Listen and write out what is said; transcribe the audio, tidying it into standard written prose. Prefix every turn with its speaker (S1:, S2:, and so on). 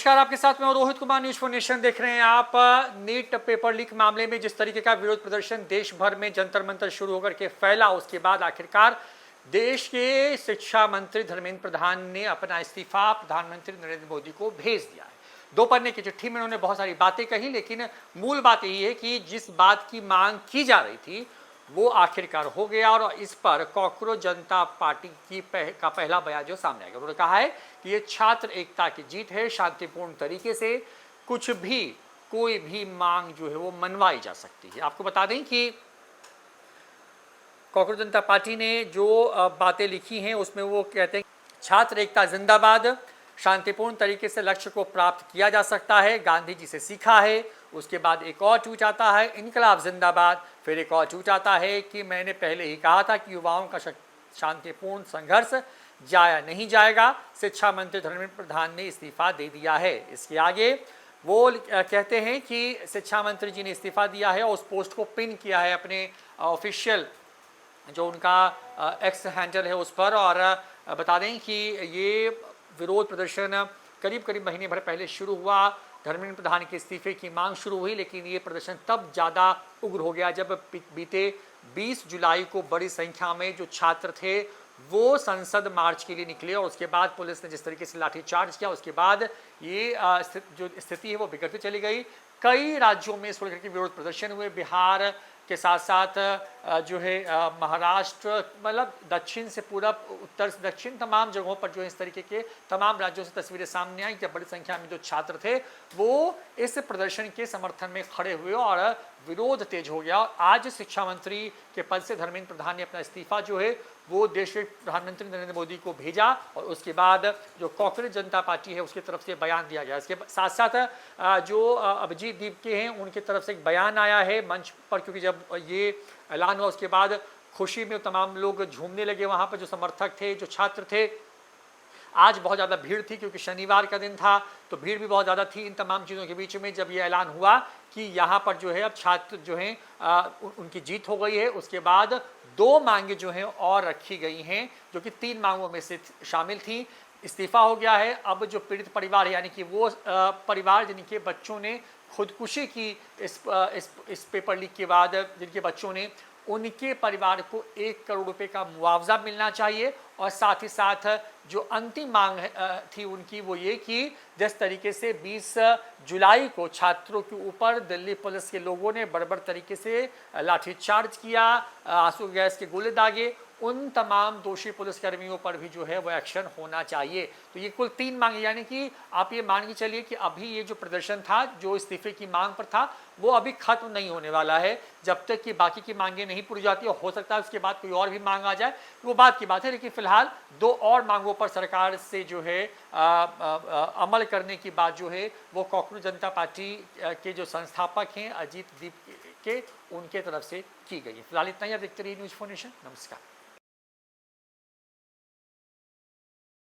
S1: नमस्कार, आपके साथ मैं Rohit Kumar, news for nation देख रहे हैं आप। नीट पेपर लीक मामले में जिस तरीके का विरोध प्रदर्शन देश भर में जंतर मंतर शुरू होकर के फैला, उसके बाद आखिरकार देश के शिक्षा मंत्री धर्मेंद्र प्रधान ने अपना इस्तीफा प्रधानमंत्री नरेंद्र मोदी को भेज दिया है। 2 पन्ने की चिट्ठी में उन्होंने बहुत सारी बातें कही, लेकिन मूल बात यही है कि जिस बात की मांग की जा रही थी वो आखिरकार हो गया। और इस पर कॉकरोच जनता पार्टी का पहला बयान जो सामने आ गया, उन्होंने कहा है कि ये छात्र एकता की जीत है, शांतिपूर्ण तरीके से कुछ भी कोई भी मांग जो है वो मनवाई जा सकती है। आपको बता दें कि कॉकरोच जनता पार्टी ने जो बातें लिखी हैं उसमें वो कहते हैं छात्र एकता जिंदाबाद, शांतिपूर्ण तरीके से लक्ष्य को प्राप्त किया जा सकता है, गांधी जी से सीखा है। उसके बाद एक और ट्वीट आता है, इनकलाब जिंदाबाद। फिर एक और ट्वीट आता है कि मैंने पहले ही कहा था कि युवाओं का शांतिपूर्ण संघर्ष जाया नहीं जाएगा, शिक्षा मंत्री धर्मेंद्र प्रधान ने इस्तीफा दे दिया है। इसके आगे वो कहते हैं कि शिक्षा मंत्री जी ने इस्तीफा दिया है और उस पोस्ट को पिन किया है अपने ऑफिशियल जो उनका एक्स हैंडल है उस पर। और बता दें कि ये विरोध प्रदर्शन करीब करीब महीने भर पहले शुरू हुआ, धर्मेंद्र प्रधान के इस्तीफे की मांग शुरू हुई, लेकिन ये प्रदर्शन तब ज़्यादा उग्र हो गया जब बीते 20 जुलाई को बड़ी संख्या में जो छात्र थे वो संसद मार्च के लिए निकले और उसके बाद पुलिस ने जिस तरीके से लाठीचार्ज किया, उसके बाद ये जो स्थिति है वो बिगड़ती चली गई। कई राज्यों में इस प्रकार के विरोध प्रदर्शन हुए, बिहार के साथ साथ जो है महाराष्ट्र, मतलब दक्षिण से पूरब, उत्तर से दक्षिण, तमाम जगहों पर जो है इस तरीके के तमाम राज्यों से तस्वीरें सामने आई जब बड़ी संख्या में जो छात्र थे वो इस प्रदर्शन के समर्थन में खड़े हुए और विरोध तेज हो गया। आज शिक्षा मंत्री के पद से धर्मेंद्र प्रधान ने अपना इस्तीफा जो है वो देश के प्रधानमंत्री नरेंद्र मोदी को भेजा और उसके बाद जो कॉकरोच जनता पार्टी है उसकी तरफ से बयान दिया गया। इसके साथ साथ जो अभिजीत दीप के हैं उनकी तरफ से एक बयान आया है मंच पर, क्योंकि जब ये ऐलान हुआ उसके बाद खुशी में तमाम लोग झूमने लगे। वहाँ पर जो समर्थक थे, जो छात्र थे, आज बहुत ज़्यादा भीड़ थी क्योंकि शनिवार का दिन था, तो भीड़ भी बहुत ज़्यादा थी इन तमाम चीज़ों के बीच में। जब ये ऐलान हुआ कि यहाँ पर जो है अब छात्र जो हैं उनकी जीत हो गई है, उसके बाद 2 मांगे जो हैं और रखी गई हैं जो कि 3 मांगों में से शामिल थी। इस्तीफा हो गया है। अब जो पीड़ित परिवार है, यानी कि वो परिवार जिनके बच्चों ने खुदकुशी की इस पेपर लीक के बाद, जिनके बच्चों ने, उनके परिवार को 1 करोड़ रुपए का मुआवजा मिलना चाहिए। और साथ ही साथ जो अंतिम मांग थी उनकी वो ये कि जिस तरीके से 20 जुलाई को छात्रों के ऊपर दिल्ली पुलिस के लोगों ने बर्बर तरीके से लाठीचार्ज किया, आंसू गैस के गोले दागे, उन तमाम दोषी पुलिसकर्मियों पर भी जो है वो एक्शन होना चाहिए। तो ये कुल 3 मांगे, यानी कि आप ये मान के चलिए कि अभी ये जो प्रदर्शन था जो इस्तीफे की मांग पर था वो अभी खत्म नहीं होने वाला है जब तक कि बाकी की मांगे नहीं पूरी जाती। और हो सकता है उसके बाद कोई और भी मांग आ जाए, वो बात की बात है, लेकिन फिलहाल 2 और मांगों पर सरकार से जो है अमल करने की बात जो है वो कॉकरोच जनता पार्टी के जो संस्थापक हैं अजीत दीप के, उनके तरफ से की गई है। फिलहाल इतना ही। आप देखते रहिए न्यूज फॉर नेशन। नमस्कार।